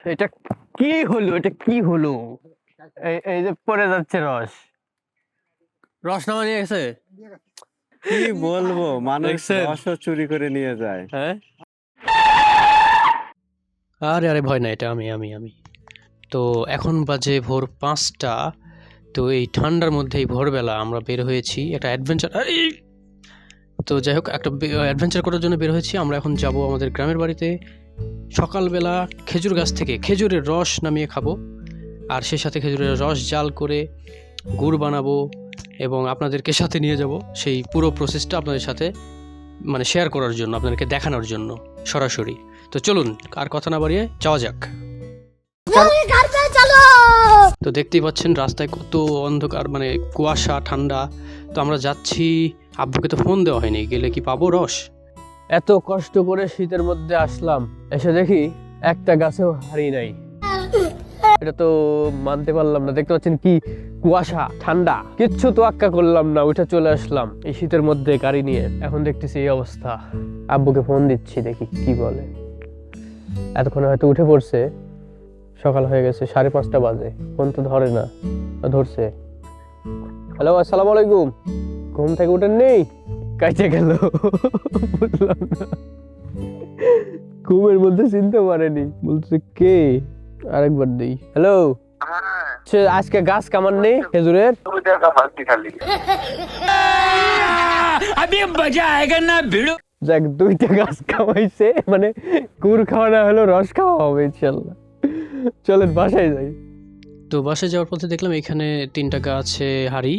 এটা কি হলো? এটা কি হলো? এই যে পড়ে যাচ্ছে রস। রস নামা নিয়ে গেছে। কি বলবো, মানুষ দেখছেন? রসও চুরি করে নিয়ে যায়। হ্যাঁ, আরে আরে ভয় নাই, এটা আমি। তো এখন বাজে ভোর 5টা। তো এই ঠান্ডার মধ্যে এই ভোরবেলা আমরা বের হয়েছি একটা অ্যাডভেঞ্চার। তো যাই হোক, একটা অ্যাডভেঞ্চার করার জন্য বের হয়েছি। আমরা এখন যাব আমাদের গ্রামের বাড়িতে। সকালবেলা খেজুর গাছ থেকে খেজুরের রস নামিয়ে খাবো, আর সেই সাথে খেজুরের রস জাল করে গুড় বানাবো এবং আপনাদেরকে সাথে নিয়ে যাব সেই পুরো প্রসেসটা আপনাদের সাথে মানে শেয়ার করার জন্য, আপনাদেরকে দেখানোর জন্য সরাসরি। তো চলুন আর কথা না বাড়িয়ে যাওয়া যাক। তো দেখতেই পাচ্ছেন রাস্তায় কত অন্ধকার, মানে কুয়াশা ঠান্ডা। তো আমরা যাচ্ছি, আব্বুকে তো ফোন দেওয়া হয়নি, গেলে কি পাবো রস। এত কষ্ট করে শীতের মধ্যে আসলাম, এসে দেখি একটা গাছেও হারি নাই। এটা তো মানতে পারলাম না। দেখতে পাচ্ছেন কি কুয়াশা ঠান্ডা, কিচ্ছু তো আক্কা করলাম না, উঠে চলে আসলাম এই শীতের মধ্যে গাড়ি নিয়ে। এখন দেখতেছি এই অবস্থা। আব্বুকে ফোন দিচ্ছি, দেখি কি বলে। এতক্ষণে হয়তো উঠে পড়ছে, সকাল হয়ে গেছে, 5:30 বাজে, ফোন তো ধরে না। ধরছে। হ্যালো, আসসালামু আলাইকুম। ঘুম থেকে উঠেন নেই? কাইতে গেল, বুঝলাম না। ঘুমের মধ্যে চিনতে পারেনি, বলছে কে। আরেকবার দেই। হ্যালো, আজকে গাছ কামান নেই খেজুরের? যাক, 2টা গাছ কামাইছে, মানে কুড় খাওয়া না হলো রস খাওয়া হবে ইনশাল্লাহ। চলেন বাসায় যাই। তো বাসায় যাওয়ার পথে দেখলাম এখানে 3টা গাছে হাড়ি,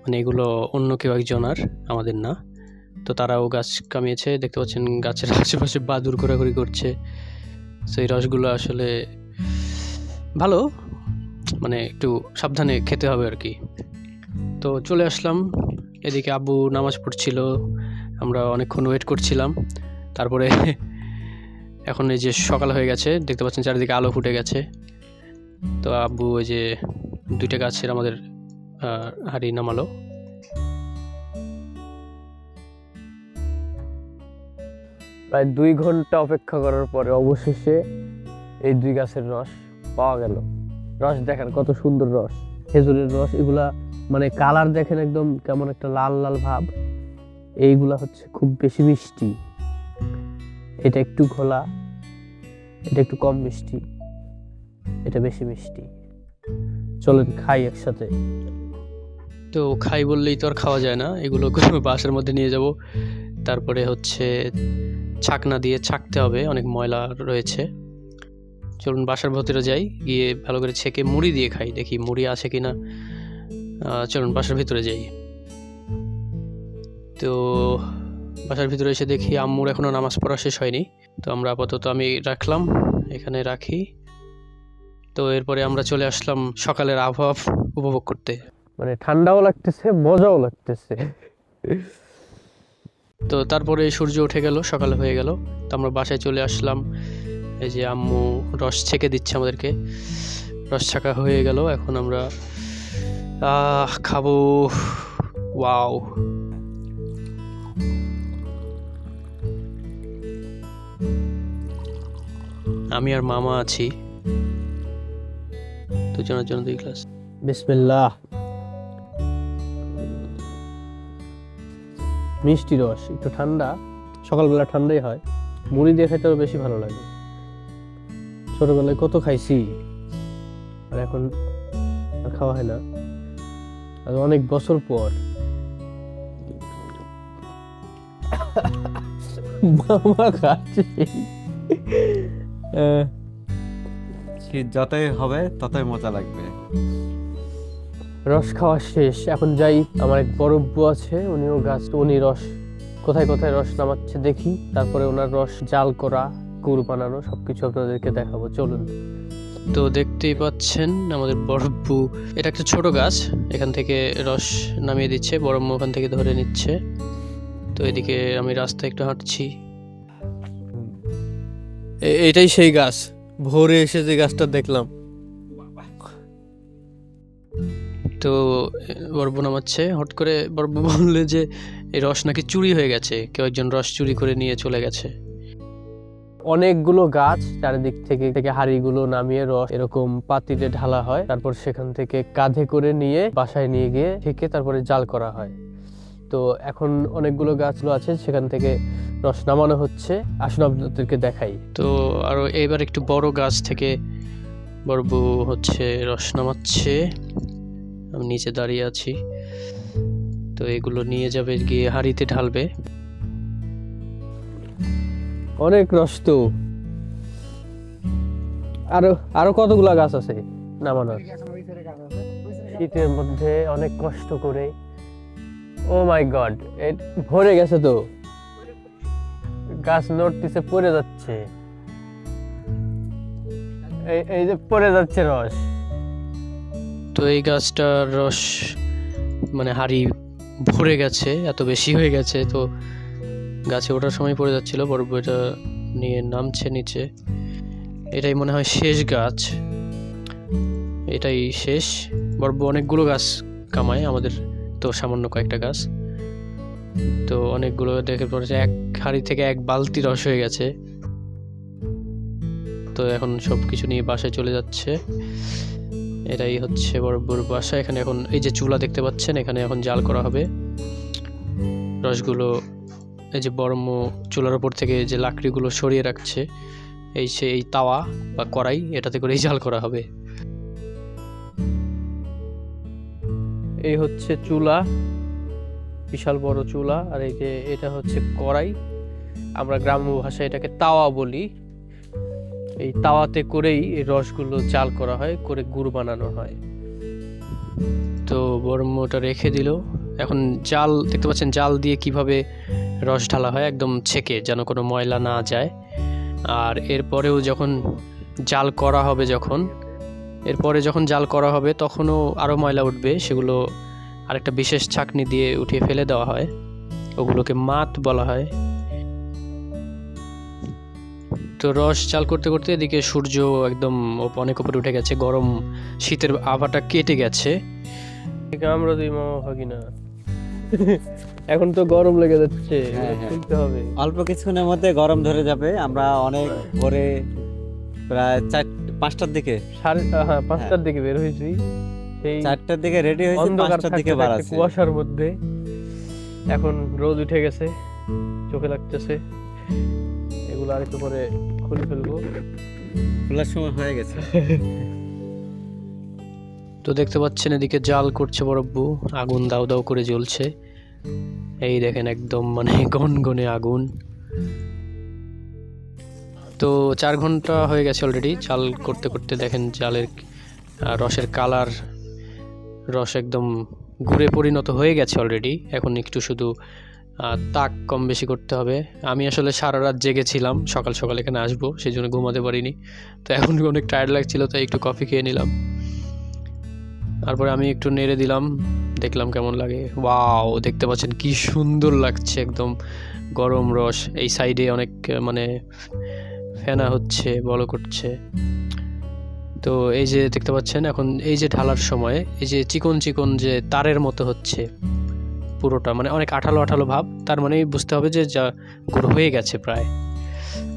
মানে এগুলো অন্য কেউ একজনার, আমাদের না। তো তারাও গাছ কামিয়েছে, দেখতে পাচ্ছেন গাছের আশেপাশে বাদুর ঘোরাঘুরি করছে। তো এই রসগুলো আসলে ভালো, মানে একটু সাবধানে খেতে হবে আর কি। তো চলে আসলাম এদিকে, আব্বু নামাজ পড়ছিল, আমরা অনেকক্ষণ ওয়েট করছিলাম। তারপরে এখন এই যে সকাল হয়ে গেছে, দেখতে পাচ্ছেন চারিদিকে আলো ফুটে গেছে। তো আব্বু ওই যে 2টা গাছের আমাদের হাড়ি নামালো। প্রায় 2 ঘন্টা অপেক্ষা করার পরে অবশেষে এই 2 গাছের রস পাওয়া গেল। রস দেখেন কত সুন্দর রস, খেজুরের রস। এগুলা মানে কালার দেখেন একদম কেমন একটা লাল লাল ভাব। এইগুলা হচ্ছে খুব বেশি মিষ্টি, এটা একটু ঘোলা, এটা একটু কম মিষ্টি, এটা বেশি মিষ্টি। চলেন খাই একসাথে। তো খাই বললেই তো আর খাওয়া যায় না, এগুলো বাসার মধ্যে নিয়ে যাব। তারপরে হচ্ছে ছাকনা দিয়ে ছাকতে হবে, অনেক ময়লা রয়েছে। চলুন বাসার ভেতরে যাই, গিয়ে ভালো করে ছেঁকে মুড়ি দিয়ে খাই, দেখি মুড়ি আছে কিনা। চলুন বাসার ভিতরে যাই। তো বাসার ভিতরে এসে দেখি আম্মুর এখনো নামাজ পড়া শেষ হয়নি। তো আমরা আপাতত আমি রাখলাম, এখানে রাখি। তো এরপরে আমরা চলে আসলাম সকালের আবহাওয়া উপভোগ করতে, মানে ঠান্ডাও লাগতেছে, মজাও লাগতেছে। তো তারপরে সূর্য উঠে গেল, সকাল হয়ে গেল। তো আমরা বাসায় চলে আসলাম। এই যে আম্মু রস ছেঁকে দিচ্ছে আমাদেরকে, রস ছাকা হয়ে গেল। এখন আমরা খাবো। ওয়াও, আমি আর মামা আছি, দুজনের জন্য 2 গ্লাস। বিসমিল্লাহ। মিষ্টি রস, একটু ঠান্ডা, সকালবেলা ঠান্ডাই হয়। মুড়ি দিয়ে খেতে বেশি ভালো লাগে। ছোটবেলায় কত খাইছি, আর এখন আর খাওয়া হয় না, আর অনেক বছর পর। মামা খাচ্ছে। শীত যতই হবে ততই মজা লাগবে। রস খাওয়া শেষ, এখন যাই। আমার এক বড় আব্বু আছে, উনিও গাছ, উনি রস কোথায় কোথায় রস নামাচ্ছে দেখি, তারপরে ওনার রস জাল করা, গুড় বানানো সবকিছু আপনাদেরকে দেখাবো। চলুন। তো দেখতেই পাচ্ছেন আমাদের বড় আব্বু, এটা একটা ছোট গাছ, এখান থেকে রস নামিয়ে দিচ্ছে, বড় আম্মু ওখান থেকে ধরে নিচ্ছে। তো এদিকে আমি রাস্তায় একটু হাঁটছি। এটাই সেই গাছ, ভোরে এসে যে গাছটা দেখলাম। তো বড়বু নামাচ্ছে, হট করে বড়বু বললে যে এই রস নাকি চুরি হয়ে গেছে, কেউ একজন রস চুরি করে নিয়ে চলে গেছে। অনেকগুলো গাছ চারিদিক থেকে হাঁড়িগুলো নামিয়ে রস এরকম পাতিলে ঢালা হয়, তারপর সেখান থেকে কাঁধে করে নিয়ে বাসায় নিয়ে গিয়ে থেকে তারপরে জাল করা হয়। তো এখন অনেকগুলো গাছগুলো আছে, সেখান থেকে রস নামানো হচ্ছে। আসুন আপনাদেরকে দেখাই। তো আরো এবার একটু বড় গাছ থেকে বড় বউ হচ্ছে রস নামাচ্ছে, আমি নিচে দাঁড়িয়ে আছি। তো এগুলো নিয়ে যাবে গিয়ে হাঁড়িতে ঢালবে। অনেক রস তো, আরো কতগুলা গাছ আছে নামানোর। শীতের মধ্যে অনেক কষ্ট করে, ও মাই গড, ভরে গেছে তো, গাছ নড়তেছে, পড়ে যাচ্ছে, এই যে পড়ে যাচ্ছে রস। তো এই গাছটার রস মানে হাঁড়ি ভরে গেছে, এত বেশি হয়ে গেছে, তো গাছে ওঠার সময় পড়ে যাচ্ছিল। বড় বউটা নিয়ে নামছে নিচে। এটাই মনে হয় শেষ গাছ, এটাই শেষ। বড় বউ অনেকগুলো গাছ কামায়, আমাদের তো সামান্য কয়েকটা গাছ। তো অনেকগুলো দেখে পড়েছে, এক হাঁড়ি থেকে এক বালতি রস হয়ে গেছে। তো এখন সবকিছু নিয়ে বাসায় চলে যাচ্ছে। এটাই হচ্ছে বড় বউর বাসা। এখানে এখন এই যে চুলা দেখতে পাচ্ছেন, এখানে এখন জাল করা হবে রসগুলো। এই যে বড় বউ চুলার উপর থেকে যে লাকড়িগুলো সরিয়ে রাখছে, এই তাওয়া বা কড়াই, এটাতে করেই জাল করা হবে। এই হচ্ছে চুলা, বিশাল বড় চুলা। আর এই যে এটা হচ্ছে কড়াই, আমরা গ্রাম্য ভাষায় এটাকে তাওয়া বলি। এই তাওয়াতে করেই এই রসগুলো জাল করা হয়, করে গুড় বানানো হয়। তো বড় মোটা রেখে দিল। এখন জাল দেখতে পাচ্ছেন, জাল দিয়ে কিভাবে রস ঢালা হয়, একদম ছেঁকে, যেন কোনো ময়লা না যায়। আর এরপরেও যখন জাল করা হবে, যখন জাল করা হবে তখনও আরও ময়লা উঠবে, সেগুলো আরেকটা বিশেষ ছাঁকনি দিয়ে উঠিয়ে ফেলে দেওয়া হয়, ওগুলোকে মাত বলা হয়। তো রস জাল করতে করতে এদিকে সূর্য একদম অনেক উপরে উঠে গেছে, গরম শীতের আবহাওয়াটা কেটে গেছে। আমরা দুই মামা ভাগি না, এখন তো গরম লেগে যাচ্ছে, খুলতে হবে। অল্প কিছুক্ষণের মধ্যে গরম ধরে যাবে। আমরা অনেক ভোরে প্রায় 5টার দিকে, 5টার দিকে বের হয়েছি, সেই 4টার দিকে রেডি হয়েছি, অন্ধকার 5টার দিকে বার আছে, কুয়াশার মধ্যে। এখন রোদ উঠে গেছে, চোখে লাগতেছে। এগুলো আর একটু পরে খুলে ফেলবো, খোলার সময় হয়ে গেছে। তো দেখতে পাচ্ছেন এদিকে জাল করছে বড় বউ, আগুন দাও দাও করে জ্বলছে। এই দেখেন একদম মানে গনগনে আগুন। তো 4 ঘন্টা হয়ে গেছে অলরেডি জাল করতে করতে। দেখেন জালের রসের কালার, রস একদম গুড়ে পরিণত হয়ে গেছে অলরেডি। এখন একটু শুধু তাক কম বেশি করতে হবে। আমি আসলে সারা রাত জেগেছিলাম, সকাল সকাল এখানে আসবো, সেই জন্য ঘুমাতে পারিনি। তো এখন অনেক টায়ার্ড লাগছিল, তাই একটু কফি খেয়ে নিলাম। তারপরে আমি একটু নেড়ে দিলাম, দেখলাম কেমন লাগে। ওয়াও, দেখতে পাচ্ছেন কি সুন্দর লাগছে, একদম গরম রস। এই সাইডে অনেক মানে ফেনা হচ্ছে, বল করছে। তো এই যে দেখতে পাচ্ছেন, এখন এই যে ঢালার সময় এই যে চিকন চিকন যে তারের মতো হচ্ছে পুরোটা, মানে অনেক আঠালো আঠালো ভাব, তার মানে বুঝতে হবে যে যা গুড় হয়ে গেছে প্রায়।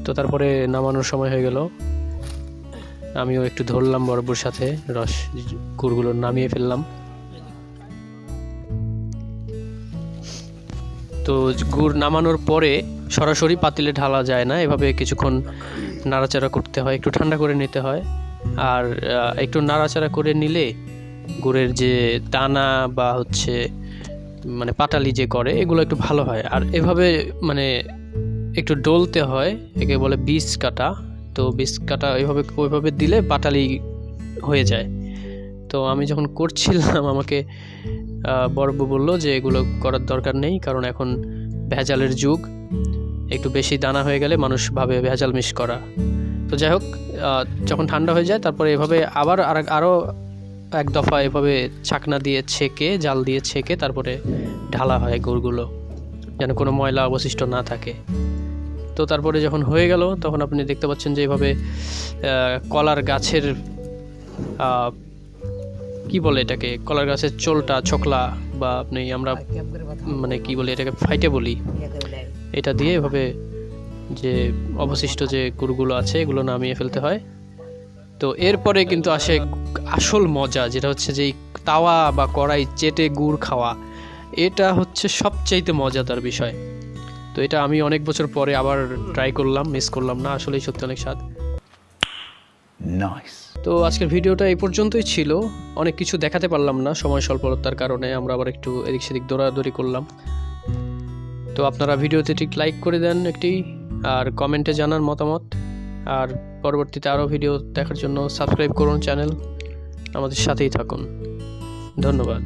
তো তারপরে নামানোর সময় হয়ে গেল। আমিও একটু ধরলাম বরবুর সাথে, রস গুড়গুলো নামিয়ে ফেললাম। তো গুড় নামানোর পরে সরাসরি পাতিলে ঢালা যায় না, এভাবে কিছুক্ষণ নাড়াচাড়া করতে হয়, একটু ঠান্ডা করে নিতে হয়। আর একটু নাড়াচাড়া করে নিলে গুড়ের যে দানা বা হচ্ছে মানে পাটালি যে করে, এগুলো একটু ভালো হয়। আর এভাবে মানে একটু ডলতে হয়, একে বলে বীজ কাটা। তো বীজ কাটা ওইভাবে দিলে পাটালি হয়ে যায়। তো আমি যখন করছিলাম, আমাকে বড় বউ বললো যে এগুলো করার দরকার নেই, কারণ এখন ভেজালের যুগ, একটু বেশি দানা হয়ে গেলে মানুষ ভাবে ভেজাল মিশ করা। তো যাই হোক, যখন ঠান্ডা হয়ে যায় তারপরে এভাবে আবার আরও এক দফা এভাবে ছাকনা দিয়ে ছেঁকে, জাল দিয়ে ছেঁকে তারপরে ঢালা হয় গুড়গুলো, যেন কোনো ময়লা অবশিষ্ট না থাকে। তো তারপরে যখন হয়ে গেল, তখন আপনি দেখতে পাচ্ছেন যে এইভাবে কলার গাছের কি বলে এটাকে, কলার গাছের চোলটা, ছোকলা, বা আমরা মানে কি বলি এটাকে, ফাইটে বলি, এটা দিয়ে এভাবে যে অবশিষ্ট যে গুড়গুলো আছে এগুলো নামিয়ে ফেলতে হয়। তো এরপরে কিন্তু আসে আসল মজা, যেটা হচ্ছে যে এই তাওয়া বা কড়াই চেটে গুড় খাওয়া। এটা হচ্ছে সবচাইতে মজাদার বিষয়। তো এটা আমি অনেক বছর পরে আবার ট্রাই করলাম, মিস করলাম না, আসলেই সত্যি অনেক স্বাদ। তো আজকের ভিডিওটা এই পর্যন্তই ছিল। অনেক কিছু দেখাতে পারলাম না সময় স্বল্পতার কারণে, আমরা আবার একটু এদিক সেদিক দৌড়াদৌড়ি করলাম। তো আপনারা ভিডিওতে ঠিক লাইক করে দেন একটি, আর কমেন্টে জানান মতামত, আর পরবর্তীতে আরও ভিডিও দেখার জন্য সাবস্ক্রাইব করুন চ্যানেল, আমাদের সাথেই থাকুন। ধন্যবাদ।